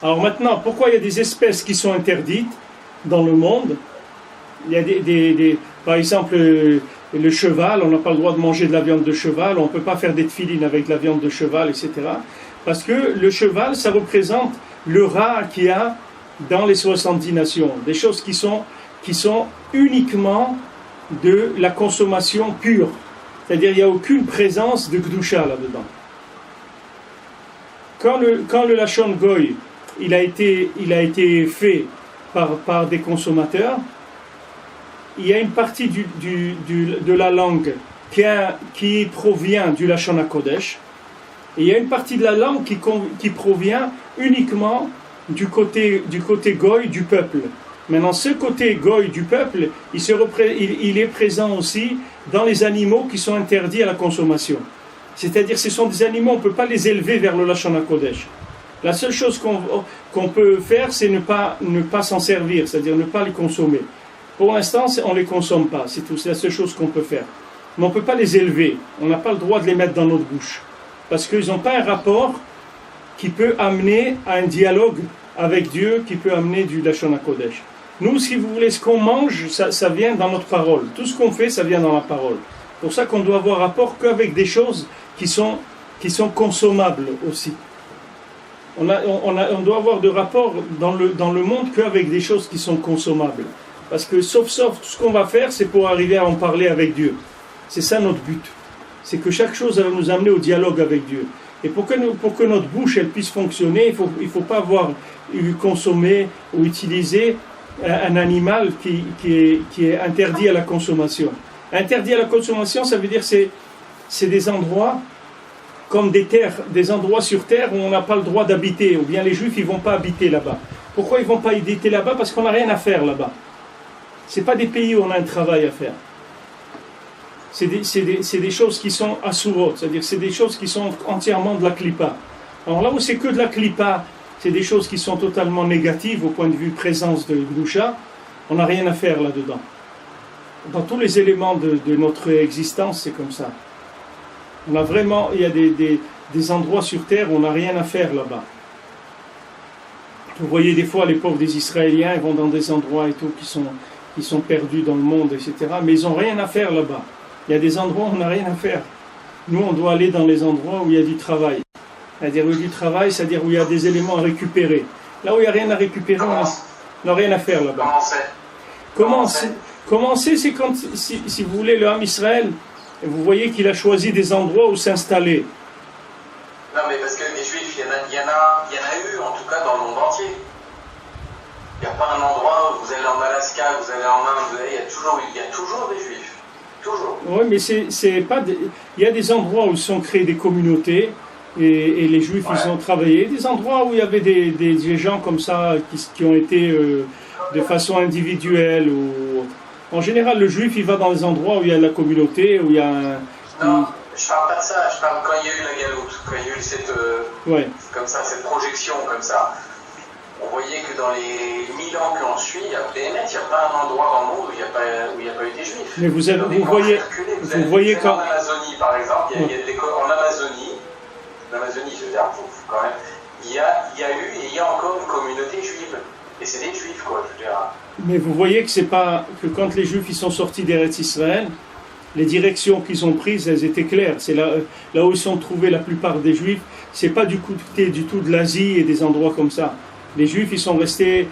Alors maintenant, pourquoi il y a des espèces qui sont interdites dans le monde? Il y a par exemple, le cheval, on n'a pas le droit de manger de la viande de cheval, on ne peut pas faire des tefilines avec de la viande de cheval, etc. Parce que le cheval, ça représente le rat qu'il y a dans les 70 nations. Des choses qui sont uniquement de la consommation pure. C'est-à-dire qu'il n'y a aucune présence de Gdusha là-dedans. Quand le Lachon Goy, il a été fait par des consommateurs, il y a une partie de la langue qui provient du Lachon HaKodesh, et il y a une partie de la langue qui provient uniquement du côté Goy du peuple. Maintenant, ce côté Goy du peuple, il est présent aussi dans les animaux qui sont interdits à la consommation. C'est-à-dire ce sont des animaux, on ne peut pas les élever vers le Lachon HaKodesh. La seule chose qu'on peut faire, c'est ne pas s'en servir, c'est-à-dire ne pas les consommer. Pour l'instant, on ne les consomme pas, c'est tout, c'est la seule chose qu'on peut faire. Mais on ne peut pas les élever, on n'a pas le droit de les mettre dans notre bouche. Parce qu'ils n'ont pas un rapport qui peut amener à un dialogue avec Dieu, qui peut amener du Lachon HaKodesh. Nous, si vous voulez, ce qu'on mange, ça vient dans notre parole. Tout ce qu'on fait, ça vient dans la parole. C'est pour ça qu'on doit avoir rapport qu'avec des choses qui sont consommables aussi. On doit avoir de rapport dans le monde qu'avec des choses qui sont consommables. Parce que sauf tout ce qu'on va faire, c'est pour arriver à en parler avec Dieu. C'est ça notre but. C'est que chaque chose va nous amener au dialogue avec Dieu. Et pour que notre bouche elle puisse fonctionner, il faut pas avoir consommé ou utilisé un animal qui est interdit à la consommation. Interdit à la consommation, ça veut dire c'est des endroits comme des endroits sur terre où on n'a pas le droit d'habiter, ou bien les Juifs ils vont pas habiter là-bas. Pourquoi ils vont pas habiter là-bas? Parce qu'on n'a rien à faire là-bas. C'est pas des pays où on a un travail à faire. C'est des choses qui sont asurot, c'est-à-dire c'est des choses qui sont entièrement de la klipa. Alors là où c'est que de la klipa, c'est des choses qui sont totalement négatives au point de vue présence de Gdusha, on n'a rien à faire là-dedans. Dans tous les éléments de notre existence, c'est comme ça. Il y a des endroits sur terre où on n'a rien à faire là-bas. Vous voyez des fois les pauvres des Israéliens, ils vont dans des endroits et tout qui sont perdus dans le monde, etc. Mais ils n'ont rien à faire là-bas. Il y a des endroits où on n'a rien à faire. Nous, on doit aller dans les endroits où il y a du travail. C'est-à-dire où il y a du travail, c'est-à-dire où il y a des éléments à récupérer. Là où il n'y a rien à récupérer, on n'a rien à faire là-bas. Commencer, c'est quand, si vous voulez, le Ham Israël, vous voyez qu'il a choisi des endroits où s'installer. Non, mais parce que les Juifs, il y en a eu, en tout cas, dans le monde entier. Il n'y a pas un endroit où vous allez en Alaska, vous allez en Inde, il y a toujours des Juifs. Toujours. Oui, mais c'est pas. Il y a des endroits où ils sont créés des communautés et les Juifs ils ont travaillé. Des endroits où il y avait des gens comme ça qui ont été de façon individuelle. En général, le Juif il va dans les endroits où il y a la communauté, où il y a Non, je parle pas de ça. Je parle quand il y a eu la galoute, quand il y a eu cette projection comme ça. On voyait que dans les 1000 ans que l'on suit, après il n'y a pas un endroit dans le monde où il n'y a pas eu des Juifs. Mais vous voyez quand... En Amazonie, par exemple, en Amazonie, je veux dire, quand même, il y a eu et il y a encore une communauté juive. Et c'est des Juifs, quoi, je veux dire. Mais vous voyez que quand les Juifs ils sont sortis d'Eretz Israël, les directions qu'ils ont prises, elles étaient claires. C'est là où ils sont trouvés la plupart des Juifs. C'est pas du tout de l'Asie et des endroits comme ça. Les Juifs, ils sont restés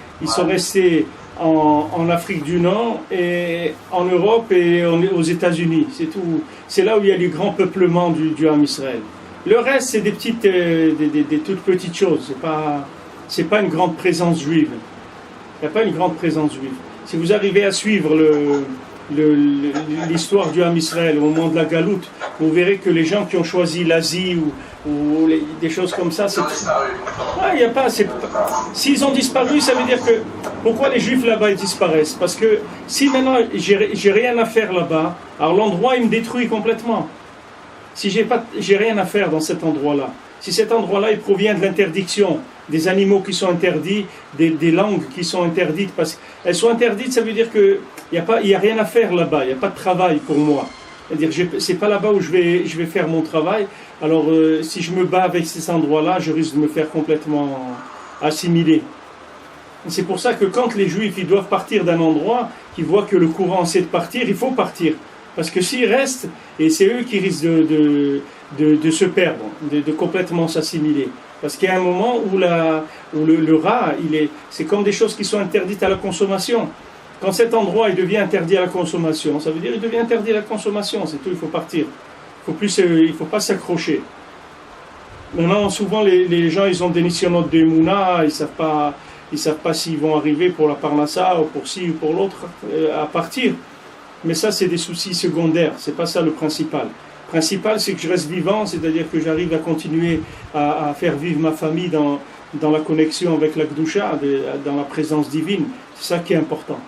en Afrique du Nord et en Europe et aux États-Unis. C'est tout. C'est là où il y a le grand peuplement du Ham Israël. Le reste, c'est des toutes petites choses. C'est pas une grande présence juive. Il n'y a pas une grande présence juive. Si vous arrivez à suivre l'histoire du Ham Israël au moment de la galoute, vous verrez que les gens qui ont choisi l'Asie ou des choses comme ça, c'est... il y a pas... S'ils ont disparu, ça veut dire que... Pourquoi les Juifs là-bas ils disparaissent? Parce que si maintenant j'ai rien à faire là-bas, alors l'endroit il me détruit complètement. Si j'ai rien à faire dans cet endroit-là, si cet endroit-là il provient de l'interdiction, des animaux qui sont interdits, des langues qui sont interdites, parce qu'elles sont interdites, ça veut dire qu'il n'y a rien à faire là-bas, il n'y a pas de travail pour moi. C'est-à-dire, c'est pas là-bas où je vais faire mon travail. Alors, si je me bats avec ces endroits-là, je risque de me faire complètement assimiler. C'est pour ça que quand les Juifs ils doivent partir d'un endroit, qu'ils voient que le courant essaie de partir, il faut partir. Parce que s'ils restent, et c'est eux qui risquent de se perdre, de complètement s'assimiler. Parce qu'il y a un moment où le rat, c'est comme des choses qui sont interdites à la consommation. Quand cet endroit il devient interdit à la consommation, ça veut dire qu'il devient interdit à la consommation, c'est tout, il faut partir. Il ne faut pas s'accrocher. Maintenant, souvent, les gens, ils ont des nisyonotes de Mouna, ils ne savent pas s'ils vont arriver pour la Parnassa ou pour ci ou pour l'autre à partir. Mais ça, c'est des soucis secondaires, c'est pas ça le principal. Le principal, c'est que je reste vivant, c'est-à-dire que j'arrive à continuer à faire vivre ma famille dans la connexion avec la Gdusha, dans la présence divine. C'est ça qui est important.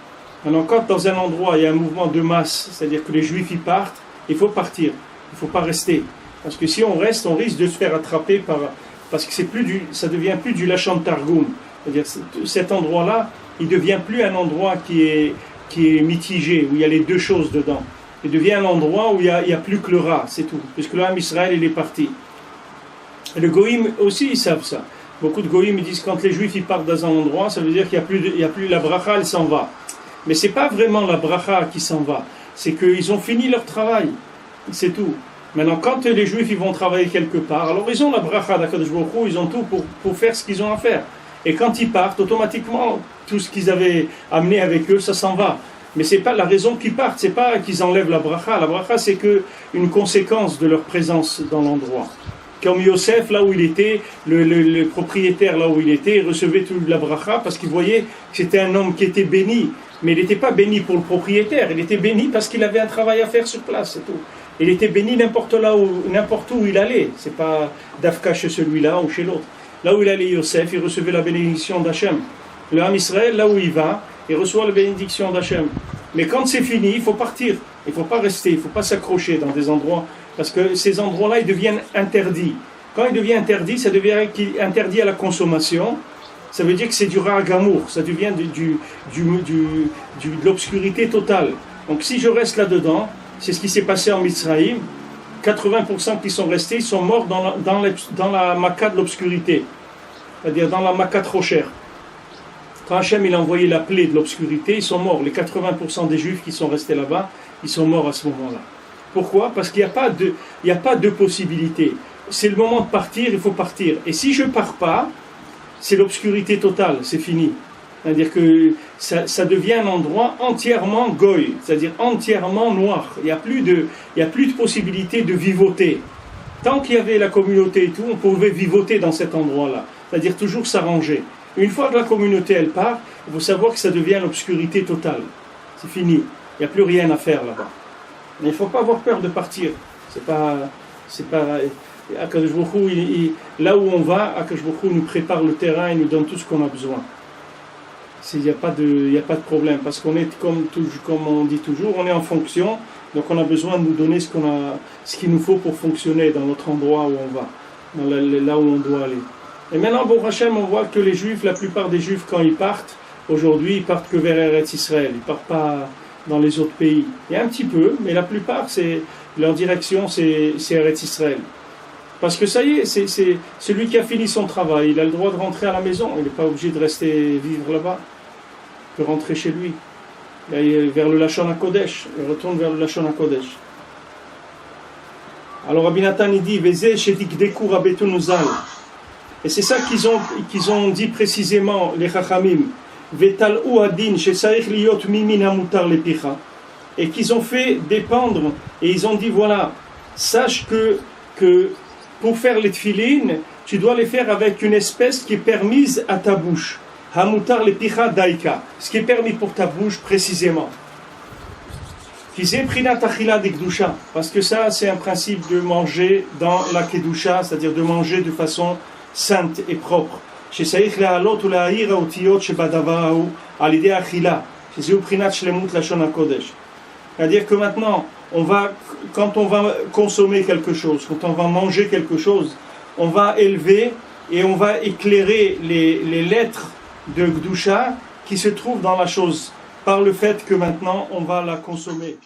Alors, quand dans un endroit, il y a un mouvement de masse, c'est-à-dire que les Juifs y partent, il faut partir, il ne faut pas rester. Parce que si on reste, on risque de se faire attraper parce que ça devient plus du Lachon Targum. C'est-à-dire cet endroit-là, il ne devient plus un endroit qui est mitigé, où il y a les deux choses dedans. Il devient un endroit où il n'y a plus que le rat, c'est tout. Puisque là, Israël, il est parti. Et le Goïm aussi, ils savent ça. Beaucoup de Goïm, ils disent quand les Juifs ils partent dans un endroit, ça veut dire qu'il n'y a plus la bracha, elle s'en va. Mais ce n'est pas vraiment la bracha qui s'en va. C'est qu'ils ont fini leur travail. C'est tout. Maintenant, quand les Juifs ils vont travailler quelque part, alors ils ont la bracha d'Akadosh Baruch Hu, ils ont tout pour faire ce qu'ils ont à faire. Et quand ils partent, automatiquement, tout ce qu'ils avaient amené avec eux, ça s'en va. Mais ce n'est pas la raison qu'ils partent, ce n'est pas qu'ils enlèvent la bracha. La bracha, c'est une conséquence de leur présence dans l'endroit. Comme Yosef, là où il était, le propriétaire là où il était, il recevait toute la bracha parce qu'il voyait que c'était un homme qui était béni. Mais il n'était pas béni pour le propriétaire, il était béni parce qu'il avait un travail à faire sur place, c'est tout. Il était béni n'importe où il allait. C'est pas d'Afka chez celui-là ou chez l'autre. Là où il allait Yosef, il recevait la bénédiction d'Hachem. Le Ham Israël, là où il va, il reçoit la bénédiction d'Hachem. Mais quand c'est fini, il faut partir. Il ne faut pas rester, il ne faut pas s'accrocher dans des endroits. Parce que ces endroits-là, ils deviennent interdits. Quand il devient interdit, ça devient interdit à la consommation. Ça veut dire que c'est du ra'agamour. Ça devient de l'obscurité totale. Donc si je reste là-dedans, c'est ce qui s'est passé en Mitzraïm. 80% qui sont restés, ils sont morts dans la Maca de l'obscurité. C'est-à-dire dans la Maca trop chère. Quand Hachem il a envoyé la plaie de l'obscurité, ils sont morts. Les 80% des Juifs qui sont restés là-bas, ils sont morts à ce moment-là. Pourquoi ? Parce qu'il n'y a pas de possibilité. C'est le moment de partir, il faut partir. Et si je ne pars pas, c'est l'obscurité totale, c'est fini. C'est-à-dire que ça devient un endroit entièrement goy, c'est-à-dire entièrement noir. Il n'y a plus de possibilité de vivoter. Tant qu'il y avait la communauté et tout, on pouvait vivoter dans cet endroit-là. C'est-à-dire toujours s'arranger. Une fois que la communauté elle part, il faut savoir que ça devient l'obscurité totale. C'est fini. Il n'y a plus rien à faire là-bas. Mais il ne faut pas avoir peur de partir. C'est pas Akadosh Baruch Hu, là où on va, Akadosh Baruch Hu nous prépare le terrain et nous donne tout ce qu'on a besoin. Il n'y a pas de problème, parce qu'on est, comme on dit toujours, on est en fonction, donc on a besoin de nous donner ce qu'il nous faut pour fonctionner dans notre endroit où on va, là où on doit aller. Et maintenant, Baruch Hashem, on voit que les Juifs, la plupart des Juifs, quand ils partent, aujourd'hui, ils partent que vers Eretz Israël, ils ne partent pas dans les autres pays. Il y a un petit peu, mais la plupart, leur direction, c'est Eretz Israël. Parce que ça y est, c'est celui qui a fini son travail, il a le droit de rentrer à la maison, il n'est pas obligé de rester vivre là-bas. Il peut rentrer chez lui, vers le Lachon HaKodesh, il retourne vers le Lachon HaKodesh. Alors Rabbi Nathan il dit, Vezeh shetikdeku rabbeinu zal. Et c'est ça qu'ils ont dit précisément, les Chachamim, Vetal'u adin shesarich liyot mimin hamutar lepicha. Et qu'ils ont fait dépendre, et ils ont dit, voilà, sache que pour faire les tfilines, tu dois les faire avec une espèce qui est permise à ta bouche. Hamutar le picha daika. Ce qui est permis pour ta bouche précisément. Parce que ça, c'est un principe de manger dans la kedusha, c'est-à-dire de manger de façon sainte et propre. C'est-à-dire que maintenant, quand on va consommer quelque chose, quand on va manger quelque chose, on va élever et on va éclairer les lettres de Gdusha qui se trouvent dans la chose, par le fait que maintenant on va la consommer.